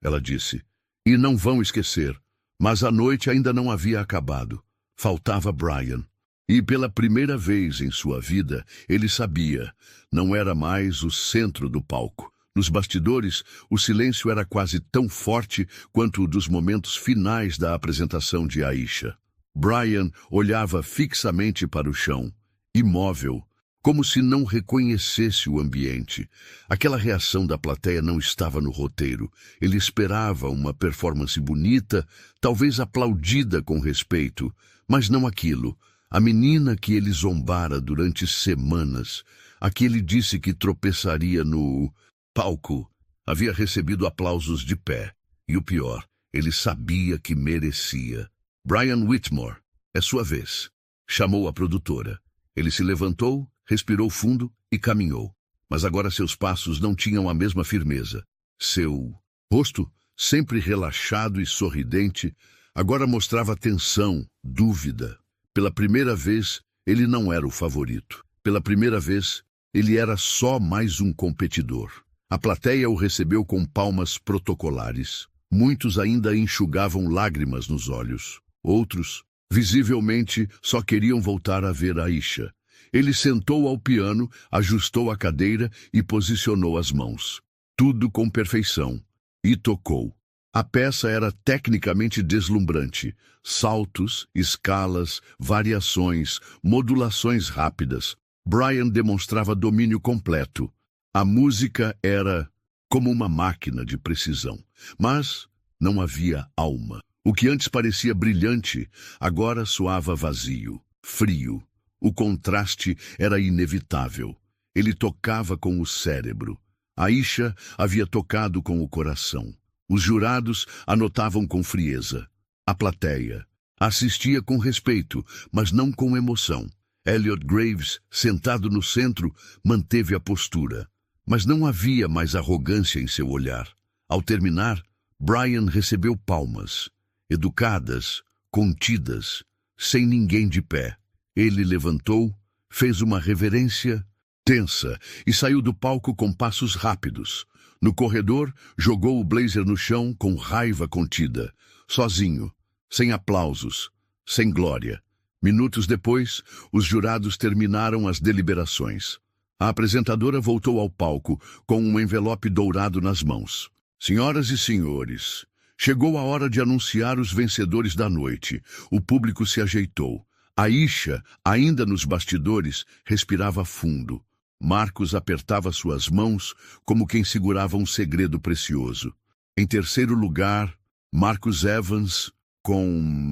ela disse, e não vão esquecer. Mas a noite ainda não havia acabado. Faltava Brian. E pela primeira vez em sua vida, ele sabia, não era mais o centro do palco. Nos bastidores, o silêncio era quase tão forte quanto o dos momentos finais da apresentação de Aisha. Brian olhava fixamente para o chão, imóvel, como se não reconhecesse o ambiente. Aquela reação da plateia não estava no roteiro. Ele esperava uma performance bonita, talvez aplaudida com respeito, mas não aquilo. A menina que ele zombara durante semanas, a que ele disse que tropeçaria no palco, havia recebido aplausos de pé. E o pior, ele sabia que merecia. Brian Whitmore, é sua vez. Chamou a produtora. Ele se levantou, respirou fundo e caminhou. Mas agora seus passos não tinham a mesma firmeza. Seu rosto, sempre relaxado e sorridente, agora mostrava tensão, dúvida. Pela primeira vez, ele não era o favorito. Pela primeira vez, ele era só mais um competidor. A plateia o recebeu com palmas protocolares. Muitos ainda enxugavam lágrimas nos olhos. Outros, visivelmente, só queriam voltar a ver Aisha. Ele sentou ao piano, ajustou a cadeira e posicionou as mãos. Tudo com perfeição. E tocou. A peça era tecnicamente deslumbrante. Saltos, escalas, variações, modulações rápidas. Brian demonstrava domínio completo. A música era como uma máquina de precisão. Mas não havia alma. O que antes parecia brilhante, agora soava vazio, frio. O contraste era inevitável. Ele tocava com o cérebro. Aisha havia tocado com o coração. Os jurados anotavam com frieza. A plateia assistia com respeito, mas não com emoção. Elliot Graves, sentado no centro, manteve a postura. Mas não havia mais arrogância em seu olhar. Ao terminar, Brian recebeu palmas. Educadas, contidas, sem ninguém de pé. Ele levantou, fez uma reverência tensa e saiu do palco com passos rápidos. No corredor, jogou o blazer no chão com raiva contida. Sozinho, sem aplausos, sem glória. Minutos depois, os jurados terminaram as deliberações. A apresentadora voltou ao palco com um envelope dourado nas mãos. Senhoras e senhores, chegou a hora de anunciar os vencedores da noite. O público se ajeitou. Aisha, ainda nos bastidores, respirava fundo. Marcus apertava suas mãos como quem segurava um segredo precioso. Em terceiro lugar, Marcus Evans, com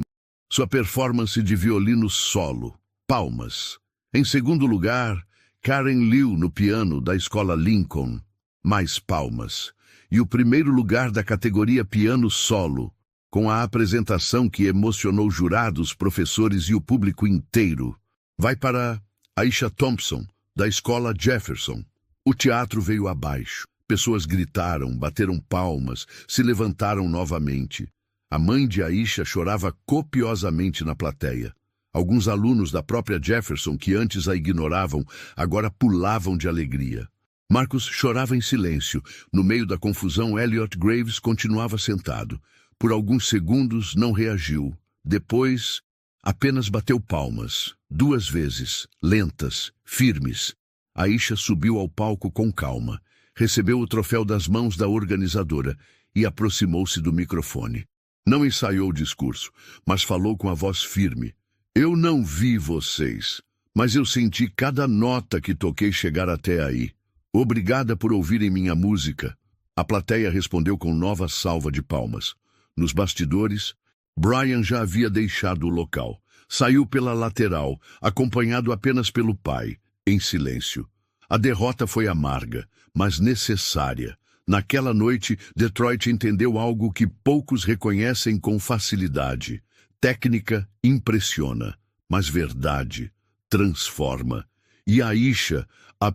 sua performance de violino solo. Palmas. Em segundo lugar, Karen Liu no piano da Escola Lincoln. Mais palmas. E o primeiro lugar da categoria piano solo, com a apresentação que emocionou jurados, professores e o público inteiro, vai para Aisha Thompson, da Escola Jefferson. O teatro veio abaixo. Pessoas gritaram, bateram palmas, se levantaram novamente. A mãe de Aisha chorava copiosamente na plateia. Alguns alunos da própria Jefferson, que antes a ignoravam, agora pulavam de alegria. Marcus chorava em silêncio. No meio da confusão, Elliot Graves continuava sentado. Por alguns segundos não reagiu. Depois, apenas bateu palmas. 2 vezes, lentas, firmes. Aisha subiu ao palco com calma. Recebeu o troféu das mãos da organizadora e aproximou-se do microfone. Não ensaiou o discurso, mas falou com a voz firme. Eu não vi vocês, mas eu senti cada nota que toquei chegar até aí. Obrigada por ouvirem minha música. A plateia respondeu com nova salva de palmas. Nos bastidores, Brian já havia deixado o local. Saiu pela lateral, acompanhado apenas pelo pai, em silêncio. A derrota foi amarga, mas necessária. Naquela noite, Detroit entendeu algo que poucos reconhecem com facilidade. Técnica impressiona, mas verdade transforma. E Aisha, a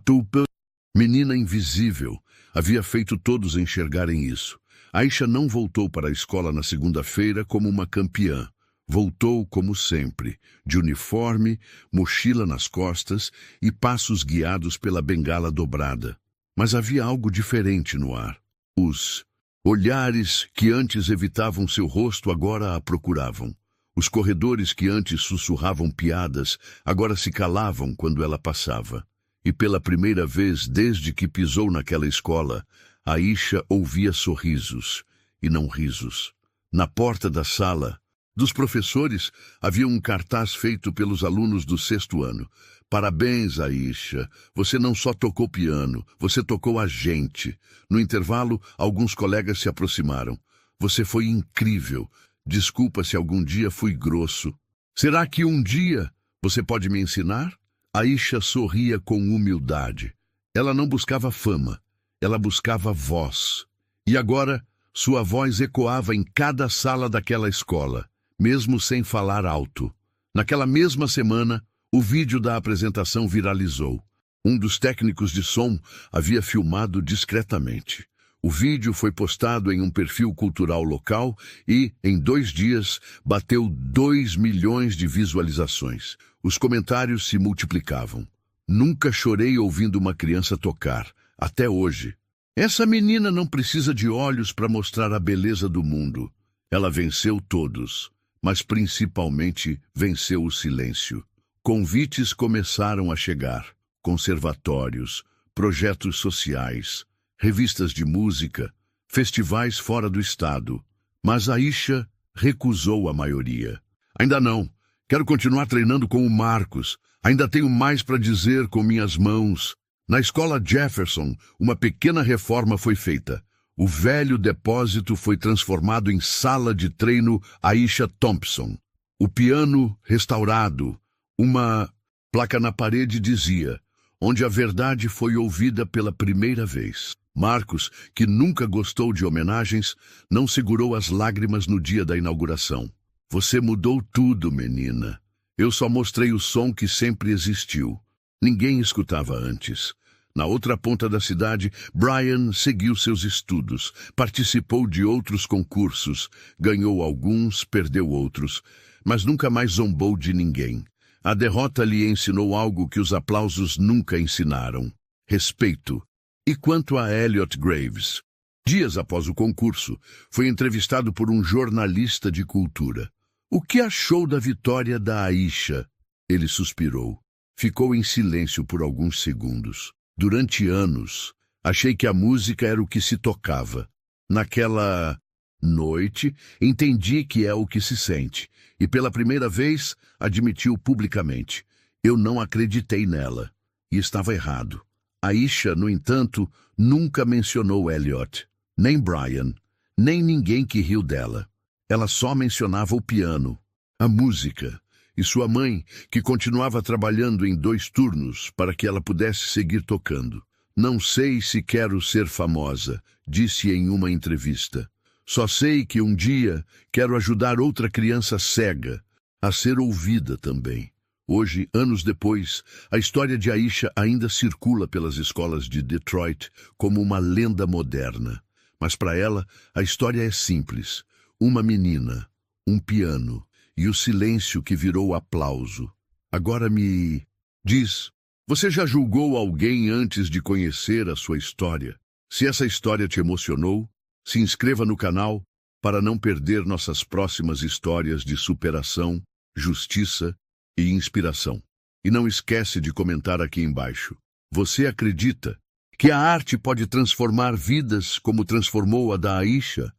menina invisível, havia feito todos enxergarem isso. Aisha não voltou para a escola na segunda-feira como uma campeã. Voltou como sempre, de uniforme, mochila nas costas e passos guiados pela bengala dobrada. Mas havia algo diferente no ar. Os olhares que antes evitavam seu rosto agora a procuravam. Os corredores que antes sussurravam piadas agora se calavam quando ela passava. E pela primeira vez desde que pisou naquela escola, Aisha ouvia sorrisos e não risos. Na porta da sala dos professores havia um cartaz feito pelos alunos do 6º ano. Parabéns, Aisha. Você não só tocou piano, você tocou a gente. No intervalo, alguns colegas se aproximaram. Você foi incrível. Desculpa se algum dia fui grosso. Será que um dia você pode me ensinar? Aisha sorria com humildade. Ela não buscava fama, ela buscava voz. E agora, sua voz ecoava em cada sala daquela escola, mesmo sem falar alto. Naquela mesma semana, o vídeo da apresentação viralizou. Um dos técnicos de som havia filmado discretamente. O vídeo foi postado em um perfil cultural local e, em 2 dias, bateu 2 milhões de visualizações. Os comentários se multiplicavam. Nunca chorei ouvindo uma criança tocar, até hoje. Essa menina não precisa de olhos para mostrar a beleza do mundo. Ela venceu todos, mas principalmente venceu o silêncio. Convites começaram a chegar. Conservatórios, projetos sociais, revistas de música, festivais fora do estado. Mas Aisha recusou a maioria. Ainda não. Quero continuar treinando com o Marcos. Ainda tenho mais para dizer com minhas mãos. Na escola Jefferson, uma pequena reforma foi feita. O velho depósito foi transformado em sala de treino Aisha Thompson. O piano restaurado. Uma placa na parede dizia: onde a verdade foi ouvida pela primeira vez. Marcos, que nunca gostou de homenagens, não segurou as lágrimas no dia da inauguração. Você mudou tudo, menina. Eu só mostrei o som que sempre existiu. Ninguém escutava antes. Na outra ponta da cidade, Brian seguiu seus estudos, participou de outros concursos, ganhou alguns, perdeu outros, mas nunca mais zombou de ninguém. A derrota lhe ensinou algo que os aplausos nunca ensinaram: respeito. E quanto a Elliot Graves? Dias após o concurso, foi entrevistado por um jornalista de cultura. O que achou da vitória da Aisha? Ele suspirou. Ficou em silêncio por alguns segundos. Durante anos, achei que a música era o que se tocava. Naquela noite, entendi que é o que se sente. E pela primeira vez, admitiu publicamente: eu não acreditei nela. E estava errado. Aisha, no entanto, nunca mencionou Elliot, nem Brian, nem ninguém que riu dela. Ela só mencionava o piano, a música, e sua mãe, que continuava trabalhando em 2 turnos para que ela pudesse seguir tocando. Não sei se quero ser famosa, disse em uma entrevista. Só sei que um dia quero ajudar outra criança cega a ser ouvida também. Hoje, anos depois, a história de Aisha ainda circula pelas escolas de Detroit como uma lenda moderna. Mas para ela, a história é simples. Uma menina, um piano e o silêncio que virou aplauso. Agora me diz, você já julgou alguém antes de conhecer a sua história? Se essa história te emocionou, se inscreva no canal para não perder nossas próximas histórias de superação, justiça e inspiração. E não esquece de comentar aqui embaixo. Você acredita que a arte pode transformar vidas como transformou a da Aisha?